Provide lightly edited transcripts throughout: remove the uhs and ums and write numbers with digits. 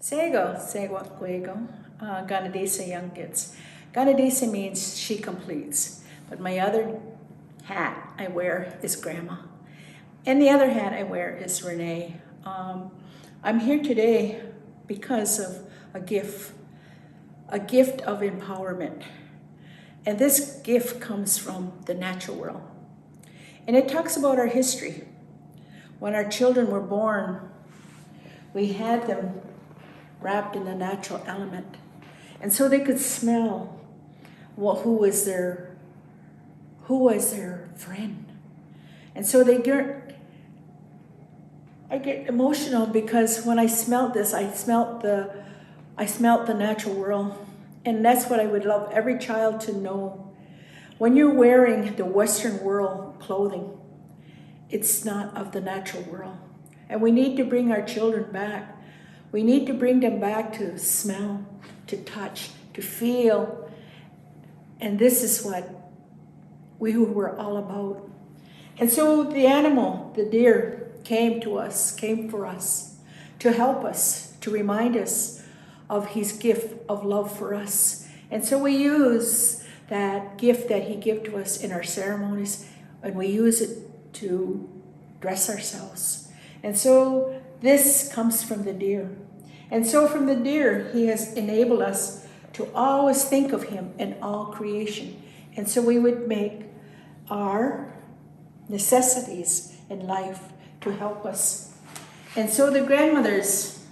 Sego, segwa guego, Ganadisa young kids. Ganadisa means she completes, but my other hat I wear is grandma. And the other hat I wear is Renee. I'm here today because of a gift of empowerment. And this gift comes from the natural world. And it talks about our history. When our children were born, we had them wrapped in the natural element. And so they could smell who was their friend. And so I get emotional because when I smelled this, I smelt the natural world. And that's what I would love every child to know. When you're wearing the Western world clothing, it's not of the natural world. And we need to bring our children back. We need to bring them back to smell, to touch, to feel. And this is what we were all about. And so the animal, the deer, came for us, to help us, to remind us of his gift of love for us. And so we use that gift that he gave to us in our ceremonies, and we use it to dress ourselves. And so this comes from the deer. And so from the deer, he has enabled us to always think of him in all creation. And so we would make our necessities in life to help us. And so the grandmothers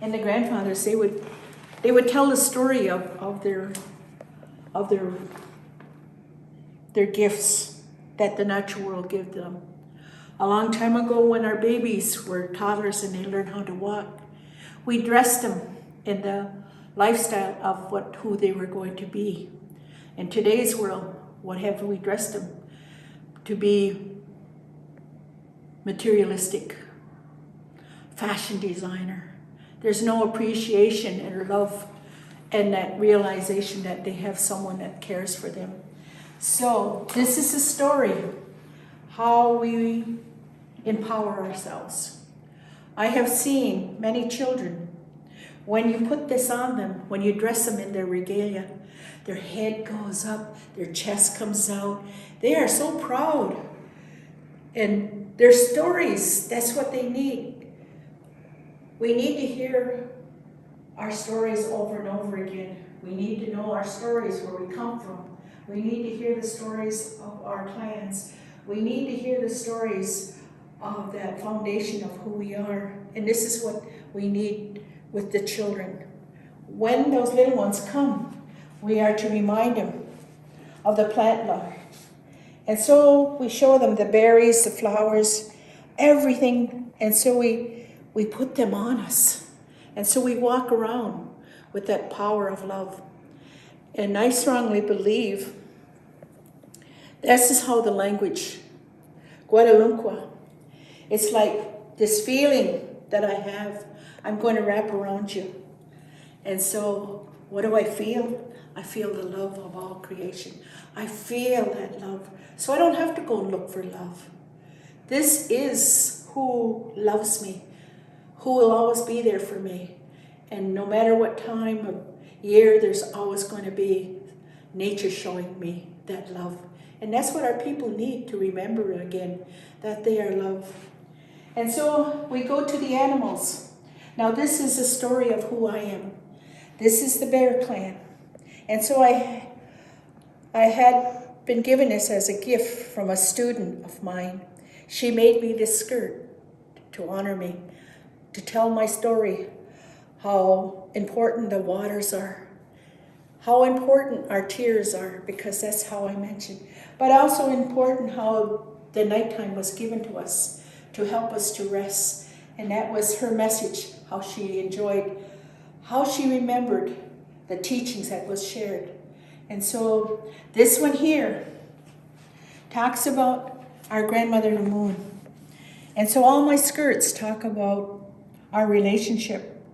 and the grandfathers, they would tell the story of their gifts that the natural world gave them. A long time ago, when our babies were toddlers and they learned how to walk, we dressed them in the lifestyle of who they were going to be. In today's world, what have we dressed them? To be materialistic, fashion designer. There's no appreciation and love and that realization that they have someone that cares for them. So this is a story, how we empower ourselves. I have seen many children, when you put this on them, when you dress them in their regalia, their head goes up, their chest comes out. They are so proud. And their stories, that's what they need. We need to hear our stories over and over again. We need to know our stories, where we come from. We need to hear the stories of our clans. We need to hear the stories of that foundation of who we are. And this is what we need with the children. When those little ones come, we are to remind them of the plant life. And so we show them the berries, the flowers, everything. And so we put them on us. And so we walk around with that power of love. And I strongly believe this is how the language, Guadalupe, it's like this feeling that I have, I'm going to wrap around you. And so what do I feel? I feel the love of all creation. I feel that love. So I don't have to go look for love. This is who loves me, who will always be there for me. And no matter what time of year, there's always going to be nature showing me that love. And that's what our people need to remember again, that they are loved. And so we go to the animals. Now this is a story of who I am. This is the Bear Clan. And so I had been given this as a gift from a student of mine. She made me this skirt to honor me, to tell my story, how important the waters are, how important our tears are, because that's how I mentioned, but also important how the nighttime was given to us to help us to rest. And that was her message, how she enjoyed, how she remembered the teachings that was shared. And so this one here talks about our grandmother, the moon. And so all my skirts talk about our relationship.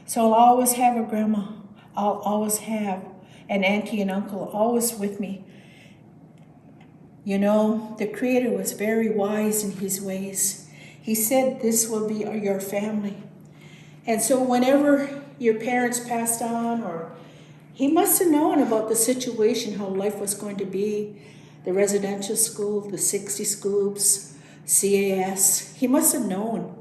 So I'll always have a grandma. I'll always have an auntie and uncle always with me. You know, the Creator was very wise in his ways. He said this will be your family. And so whenever your parents passed on, or he must have known about the situation, how life was going to be, the residential school, the 60 scoops, CAS. He must have known,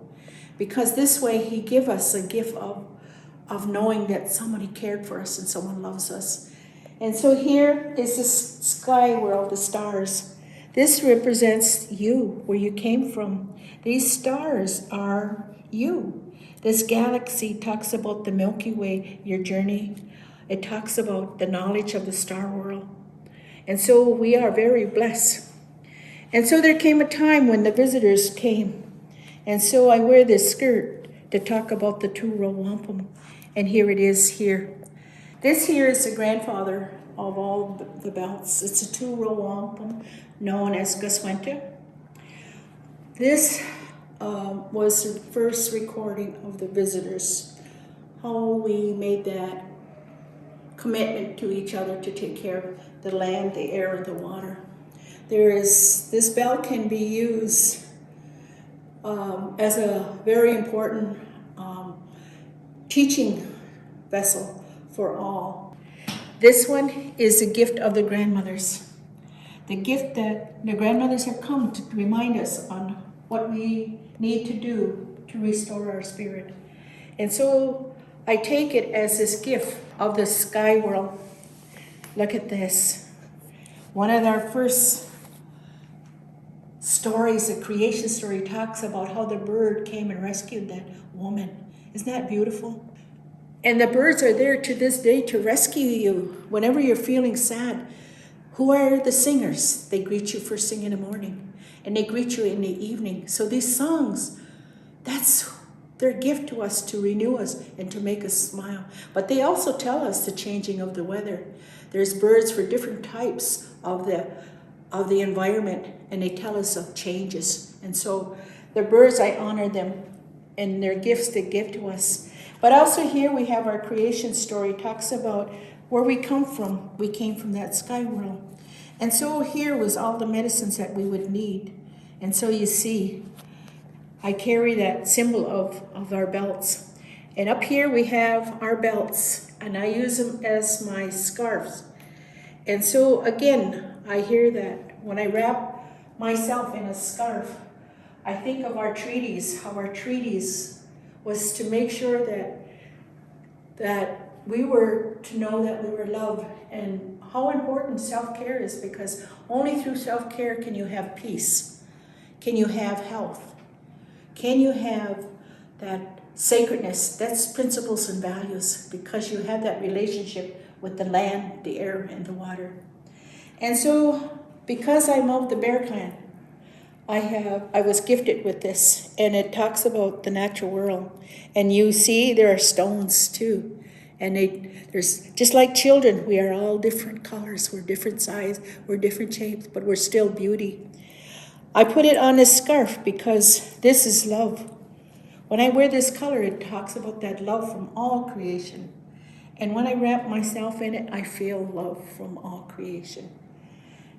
because this way he gave us a gift of knowing that somebody cared for us and someone loves us. And so here is the sky world, the stars. This represents you, where you came from. These stars are you. This galaxy talks about the Milky Way, your journey. It talks about the knowledge of the star world. And so we are very blessed. And so there came a time when the visitors came. And so I wear this skirt to talk about the two-row wampum. And here it is here. This here is the grandfather of all the belts. It's a two-row wampum known as Guswenta. This was the first recording of the visitors, how we made that commitment to each other to take care of the land, the air, and the water. This bell can be used as a very important teaching vessel for all. This one is a gift of the grandmothers. The gift that the grandmothers have come to remind us on what we need to do to restore our spirit. And so I take it as this gift of the sky world. Look at this. One of our first stories, the creation story, talks about how the bird came and rescued that woman. Isn't that beautiful? And the birds are there to this day to rescue you whenever you're feeling sad. Who are the singers? They greet you first thing in the morning, and they greet you in the evening. So these songs, that's their gift to us, to renew us and to make us smile. But they also tell us the changing of the weather. There's birds for different types of the environment, and they tell us of changes. And so the birds, I honor them and their gifts they give to us. But also here we have our creation story, talks about where we come from. We came from that sky world. And so here was all the medicines that we would need. And so you see, I carry that symbol of our belts. And up here we have our belts, and I use them as my scarves. And so again, I hear that when I wrap myself in a scarf, I think of our treaties, how our treaties was to make sure that we were to know that we were loved, and how important self-care is, because only through self-care can you have peace, can you have health, can you have that sacredness, that's principles and values, because you have that relationship with the land, the air, and the water. And so, because I'm of the Bear Clan, I was gifted with this, and it talks about the natural world. And you see there are stones too. And there's just like children, we are all different colors, we're different size, we're different shapes, but we're still beauty. I put it on this scarf because this is love. When I wear this color, it talks about that love from all creation. And when I wrap myself in it, I feel love from all creation.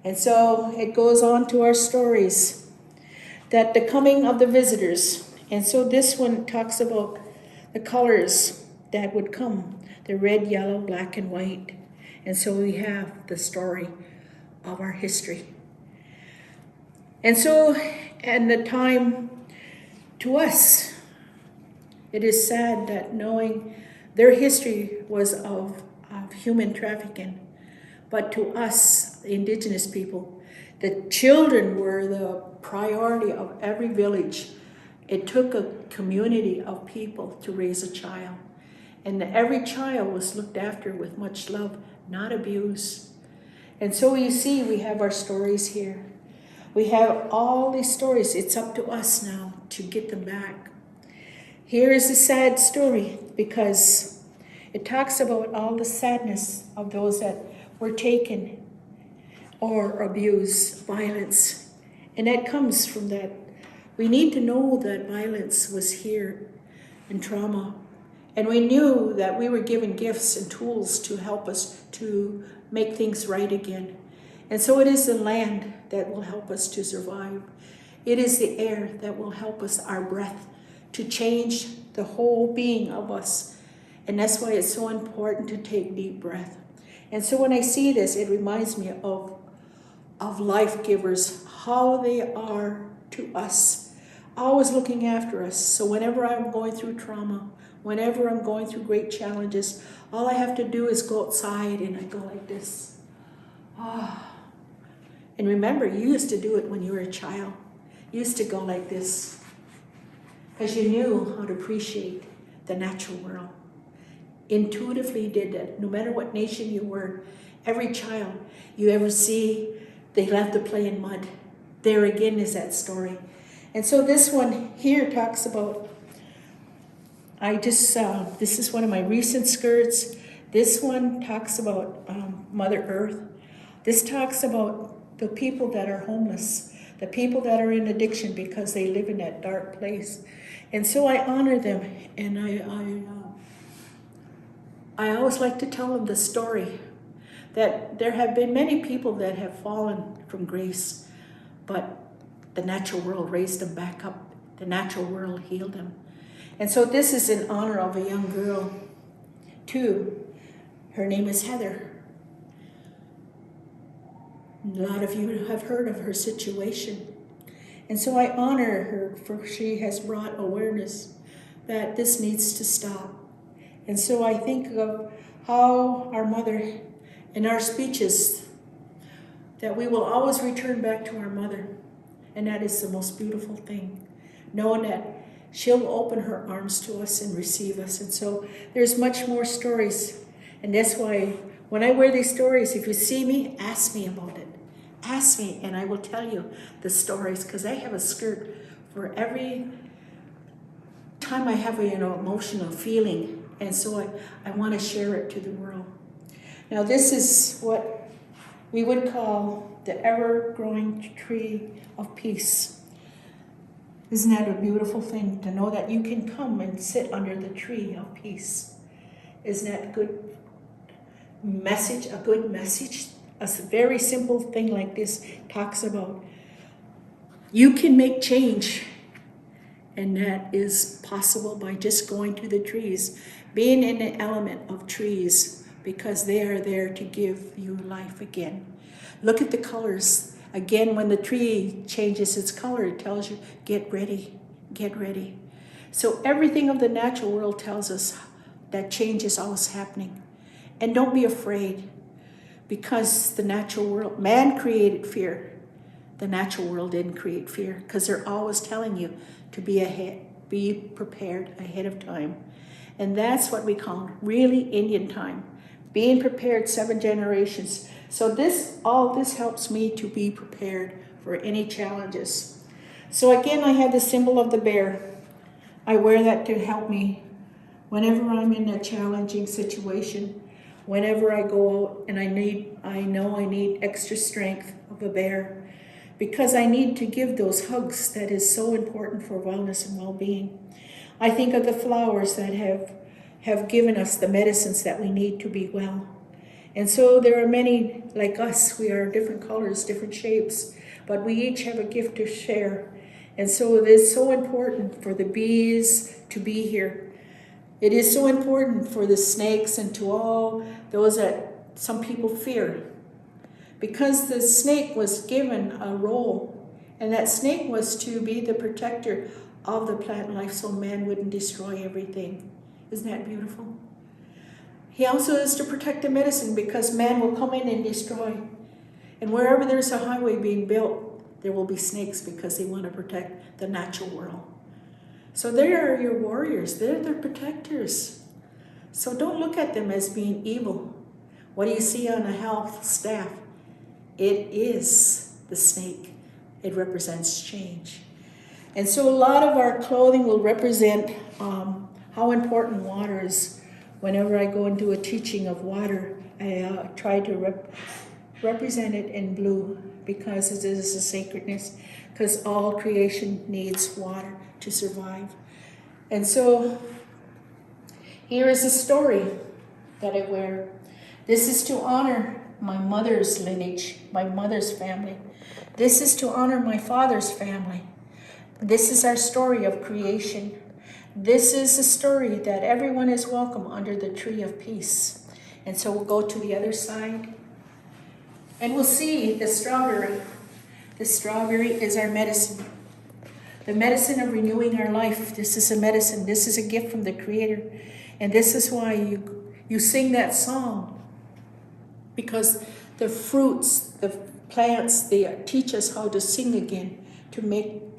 And so it goes on to our stories, that the coming of the visitors. And so this one talks about the colors that would come, the red, yellow, black, and white. And so we have the story of our history. And so, and the time to us, it is sad that knowing their history was of human trafficking. But to us, the indigenous people, the children were the priority of every village. It took a community of people to raise a child. And every child was looked after with much love, not abused. And so you see, we have our stories here. We have all these stories. It's up to us now to get them back. Here is a sad story, because it talks about all the sadness of those that were taken or abused, violence. And that comes from that. We need to know that violence was here and trauma. And we knew that we were given gifts and tools to help us to make things right again. And so it is the land that will help us to survive. It is the air that will help us, our breath, to change the whole being of us. And that's why it's so important to take deep breath. And so when I see this, it reminds me of life givers, how they are to us, always looking after us. So whenever I'm going through trauma, whenever I'm going through great challenges, all I have to do is go outside and I go like this. Ah. And remember, you used to do it when you were a child. You used to go like this because you knew how to appreciate the natural world. Intuitively did that. No matter what nation you were, every child you ever see, they love to play in mud. There again is that story. And so this one here talks about, this is one of my recent skirts. This one talks about Mother Earth. This talks about the people that are homeless, the people that are in addiction because they live in that dark place. And so I honor them, and I always like to tell them the story that there have been many people that have fallen from grace, but the natural world raised them back up. The natural world healed them. And so this is in honor of a young girl, too. Her name is Heather. A lot of you have heard of her situation. And so I honor her, for she has brought awareness that this needs to stop. And so I think of how our mother, in our speeches, that we will always return back to our mother. And that is the most beautiful thing, knowing that she'll open her arms to us and receive us. And so there's much more stories. And that's why when I wear these stories, if you see me, ask me about it. Ask me, and I will tell you the stories, because I have a skirt for every time I have an emotional feeling. And so I want to share it to the world. Now this is what we would call the ever-growing tree of peace. Isn't that a beautiful thing to know that you can come and sit under the tree of peace? Isn't that a good message? A good message? A very simple thing like this talks about you can make change, and that is possible by just going to the trees, being in the element of trees, because they are there to give you life again. Look at the colors. Again, when the tree changes its color, it tells you, get ready, get ready. So everything of the natural world tells us that change is always happening. And don't be afraid, because the natural world, man created fear. The natural world didn't create fear, because they're always telling you to be ahead, be prepared ahead of time. And that's what we call really Indian time. Being prepared 7 generations. So all this helps me to be prepared for any challenges. So again, I have the symbol of the bear. I wear that to help me whenever I'm in a challenging situation, whenever I go out and I know I need extra strength of a bear, because I need to give those hugs that is so important for wellness and well-being. I think of the flowers that have given us the medicines that we need to be well. And so there are many like us. We are different colors, different shapes, but we each have a gift to share. And so it is so important for the bees to be here. It is so important for the snakes and to all those that some people fear. Because the snake was given a role, and that snake was to be the protector of the plant life so man wouldn't destroy everything. Isn't that beautiful? He also is to protect the medicine, because man will come in and destroy. And wherever there's a highway being built, there will be snakes, because they want to protect the natural world. So they are your warriors. They're the protectors. So don't look at them as being evil. What do you see on a health staff? It is the snake. It represents change. And so a lot of our clothing will represent how important water is. Whenever I go into a teaching of water, I try to represent it in blue, because it is a sacredness, because all creation needs water to survive. And so here is a story that I wear. This is to honor my mother's lineage, my mother's family. This is to honor my father's family. This is our story of creation. This is a story that everyone is welcome under the tree of peace. And so we'll go to the other side. And we'll see the strawberry. The strawberry is our medicine. The medicine of renewing our life. This is a medicine. This is a gift from the Creator. And this is why you sing that song. Because the fruits, the plants, they teach us how to sing again, to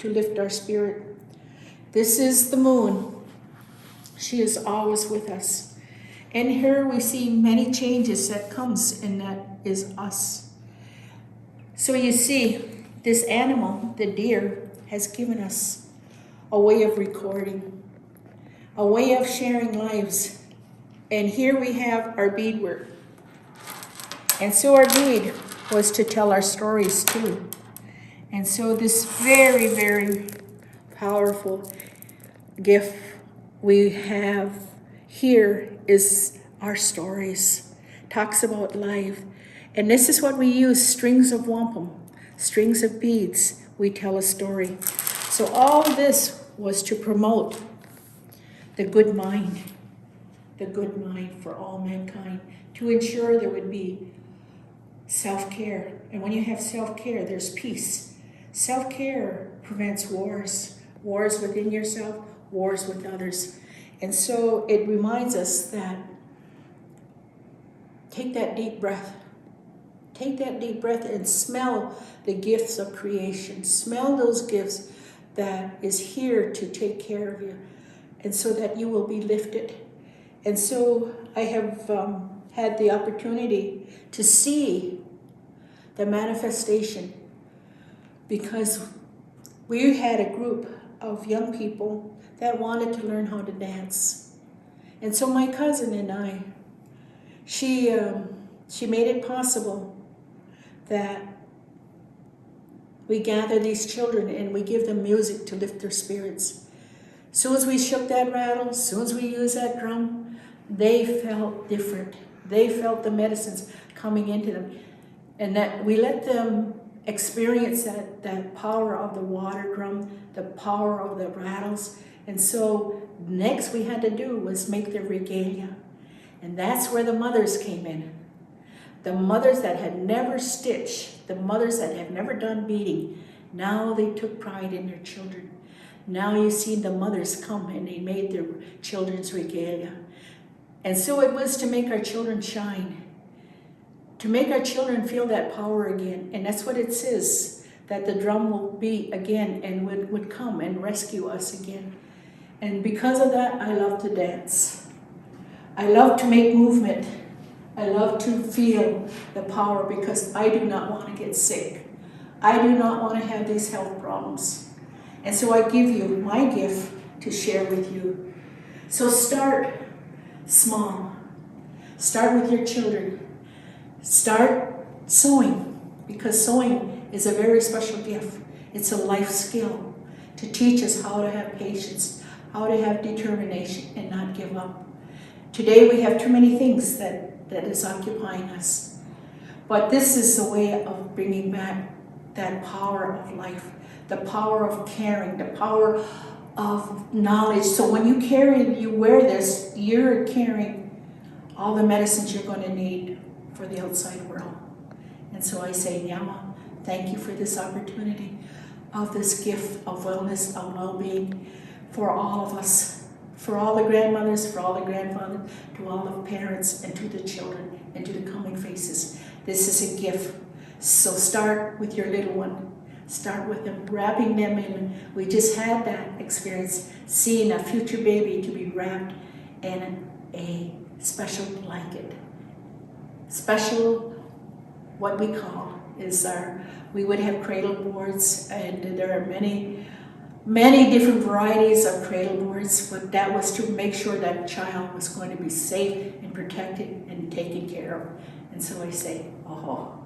lift our spirit. This is the moon. She is always with us. And here we see many changes that comes, and that is us. So you see, this animal, the deer, has given us a way of recording, a way of sharing lives. And here we have our beadwork. And so our bead was to tell our stories too. And so this very, very powerful gift we have here is our stories. Talks about life. And this is what we use, strings of wampum, strings of beads. We tell a story. So all this was to promote the good mind for all mankind, to ensure there would be self-care. And when you have self-care, there's peace. Self-care prevents wars within yourself, wars with others. And so it reminds us that take that deep breath. Take that deep breath and smell the gifts of creation. Smell those gifts that is here to take care of you, and so that you will be lifted. And so I have had the opportunity to see the manifestation, because we had a group of young people that wanted to learn how to dance. And so my cousin and I, she made it possible that we gather these children and we give them music to lift their spirits. As soon as we shook that rattle, as soon as we used that drum, they felt different. They felt the medicines coming into them. And that we let them experience that power of the water drum, the power of the rattles. And so next we had to do was make the regalia. And that's where the mothers came in. The mothers that had never stitched, the mothers that had never done beading, now they took pride in their children. Now you see the mothers come and they made their children's regalia. And so it was to make our children shine, to make our children feel that power again. And that's what it says, that the drum will beat again and would come and rescue us again. And because of that, I love to dance. I love to make movement. I love to feel the power, because I do not want to get sick. I do not want to have these health problems. And so I give you my gift to share with you. So start small. Start with your children. Start sewing, because sewing is a very special gift. It's a life skill to teach us how to have patience, how to have determination and not give up. Today we have too many things that is occupying us. But this is the way of bringing back that power of life, the power of caring, the power of knowledge. So when you wear this, you're carrying all the medicines you're going to need for the outside world. And so I say, Nyama, thank you for this opportunity of this gift of wellness, of well-being for all of us, for all the grandmothers, for all the grandfathers, to all the parents, and to the children, and to the coming faces. This is a gift. So start with your little one. Start with them, wrapping them in. We just had that experience, seeing a future baby to be wrapped in a special blanket. Special, what we call, is we would have cradle boards, and there are many different varieties of cradle boards, but that was to make sure that child was going to be safe and protected and taken care of. And so I say, oh,